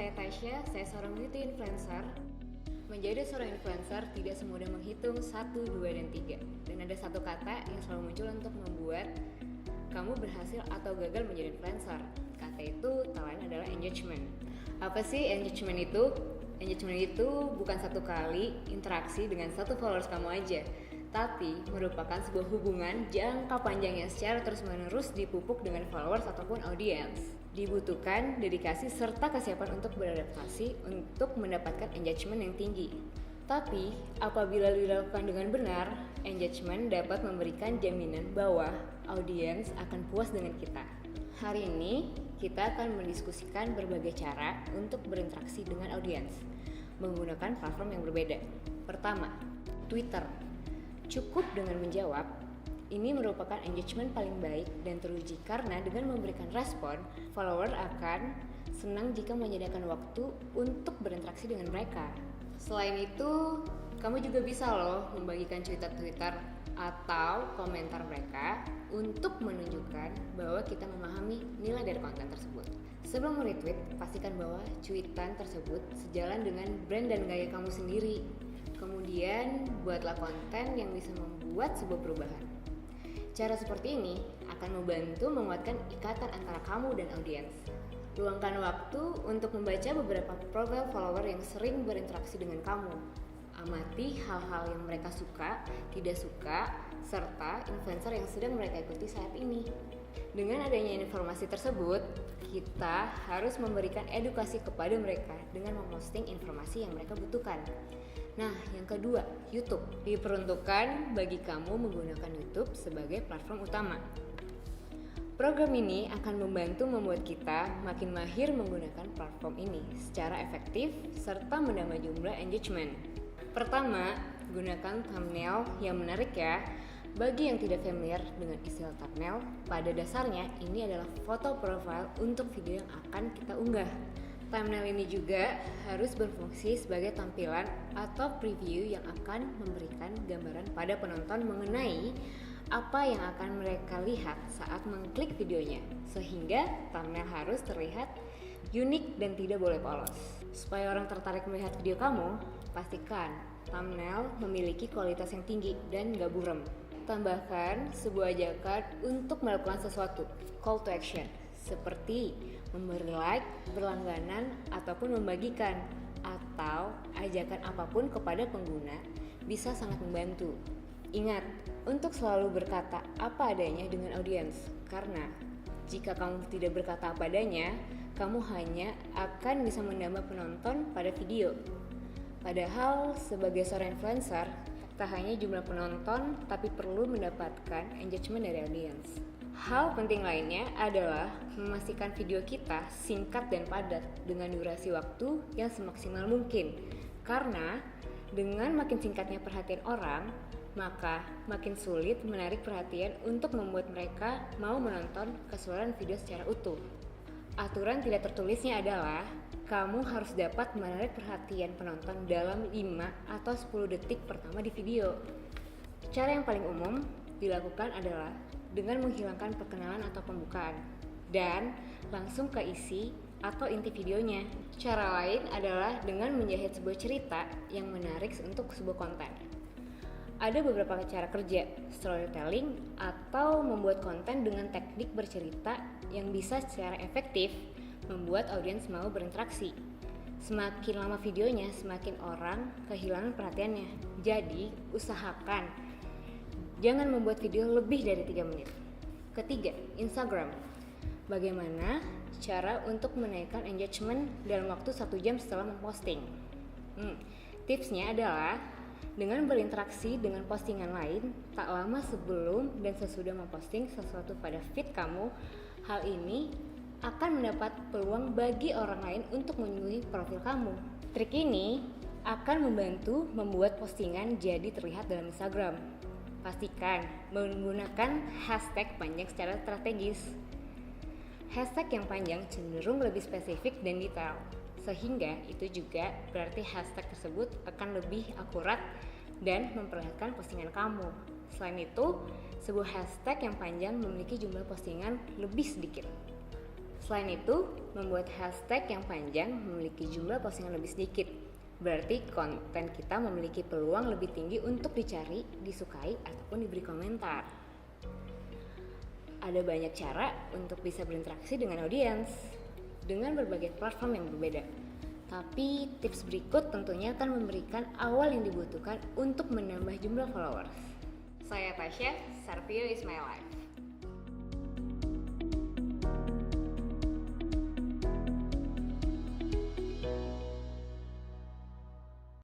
saya Tasya, saya seorang beauty influencer. Menjadi seorang influencer tidak semudah menghitung 1, 2, dan 3. Dan ada satu kata yang selalu muncul untuk membuat kamu berhasil atau gagal menjadi influencer. Kata itu tak lain adalah engagement. Apa sih engagement itu? Engagement itu bukan satu kali interaksi dengan satu followers kamu aja, tapi merupakan sebuah hubungan jangka panjang yang secara terus-menerus dipupuk dengan followers ataupun audiens. Dibutuhkan dedikasi serta kesiapan untuk beradaptasi untuk mendapatkan engagement yang tinggi. Tapi, apabila dilakukan dengan benar, engagement dapat memberikan jaminan bahwa audiens akan puas dengan kita. Hari ini, kita akan mendiskusikan berbagai cara untuk berinteraksi dengan audiens menggunakan platform yang berbeda. Pertama, Twitter. Cukup dengan menjawab, ini merupakan engagement paling baik dan teruji karena dengan memberikan respon, follower akan senang jika menyediakan waktu untuk berinteraksi dengan mereka. Selain itu, kamu juga bisa loh membagikan Twitter atau komentar mereka untuk menunjukkan bahwa kita memahami nilai dari konten tersebut. Sebelum retweet, pastikan bahwa cuitan tersebut sejalan dengan brand dan gaya kamu sendiri. Kemudian, buatlah konten yang bisa membuat sebuah perubahan. Cara seperti ini akan membantu menguatkan ikatan antara kamu dan audiens. Luangkan waktu untuk membaca beberapa profil follower yang sering berinteraksi dengan kamu. Amati hal-hal yang mereka suka, tidak suka, serta influencer yang sedang mereka ikuti saat ini. Dengan adanya informasi tersebut, kita harus memberikan edukasi kepada mereka dengan memposting informasi yang mereka butuhkan. Nah, yang kedua, YouTube. Diperuntukkan bagi kamu menggunakan YouTube sebagai platform utama. Program ini akan membantu membuat kita makin mahir menggunakan platform ini secara efektif serta menambah jumlah engagement. Pertama, gunakan thumbnail yang menarik ya. Bagi yang tidak familiar dengan istilah thumbnail, pada dasarnya ini adalah foto profile untuk video yang akan kita unggah. Thumbnail ini juga harus berfungsi sebagai tampilan atau preview yang akan memberikan gambaran pada penonton mengenai apa yang akan mereka lihat saat mengklik videonya, sehingga thumbnail harus terlihat unik dan tidak boleh polos. Supaya orang tertarik melihat video kamu, pastikan thumbnail memiliki kualitas yang tinggi dan gak buram. Tambahkan sebuah ajakan untuk melakukan sesuatu, call to action, seperti memberi like, berlangganan, ataupun membagikan, atau ajakan apapun kepada pengguna bisa sangat membantu. Ingat, untuk selalu berkata apa adanya dengan audiens, karena jika kamu tidak berkata apa adanya, kamu hanya akan bisa menambah penonton pada video. Padahal sebagai seorang influencer, tak hanya jumlah penonton, tapi perlu mendapatkan engagement dari audiens. Hal penting lainnya adalah memastikan video kita singkat dan padat dengan durasi waktu yang semaksimal mungkin. Karena dengan makin singkatnya perhatian orang, maka makin sulit menarik perhatian untuk membuat mereka mau menonton keseluruhan video secara utuh. Aturan tidak tertulisnya adalah kamu harus dapat menarik perhatian penonton dalam 5 atau 10 detik pertama di video. Cara yang paling umum dilakukan adalah dengan menghilangkan perkenalan atau pembukaan dan langsung ke isi atau inti videonya. Cara lain adalah dengan menjahit sebuah cerita yang menarik untuk sebuah konten. Ada beberapa cara kerja, storytelling atau membuat konten dengan teknik bercerita yang bisa secara efektif membuat audiens mau berinteraksi. Semakin lama videonya, semakin orang kehilangan perhatiannya. Jadi, usahakan jangan membuat video lebih dari 3 menit. Ketiga, Instagram. Bagaimana cara untuk menaikkan engagement dalam waktu 1 jam setelah memposting? Tipsnya adalah dengan berinteraksi dengan postingan lain tak lama sebelum dan sesudah memposting sesuatu pada feed kamu. Hal ini akan mendapat peluang bagi orang lain untuk mengunjungi profil kamu. Trik ini akan membantu membuat postingan jadi terlihat dalam Instagram. Pastikan menggunakan hashtag panjang secara strategis. Hashtag yang panjang cenderung lebih spesifik dan detail, sehingga itu juga berarti hashtag tersebut akan lebih akurat dan memperlihatkan postingan kamu. Selain itu, sebuah hashtag yang panjang memiliki jumlah postingan lebih sedikit. Selain itu, membuat hashtag yang panjang memiliki jumlah postingan lebih sedikit. Berarti konten kita memiliki peluang lebih tinggi untuk dicari, disukai, ataupun diberi komentar. Ada banyak cara untuk bisa berinteraksi dengan audiens dengan berbagai platform yang berbeda. Tapi tips berikut tentunya akan memberikan awal yang dibutuhkan untuk menambah jumlah followers. Saya Tasya, Sarpio is my life.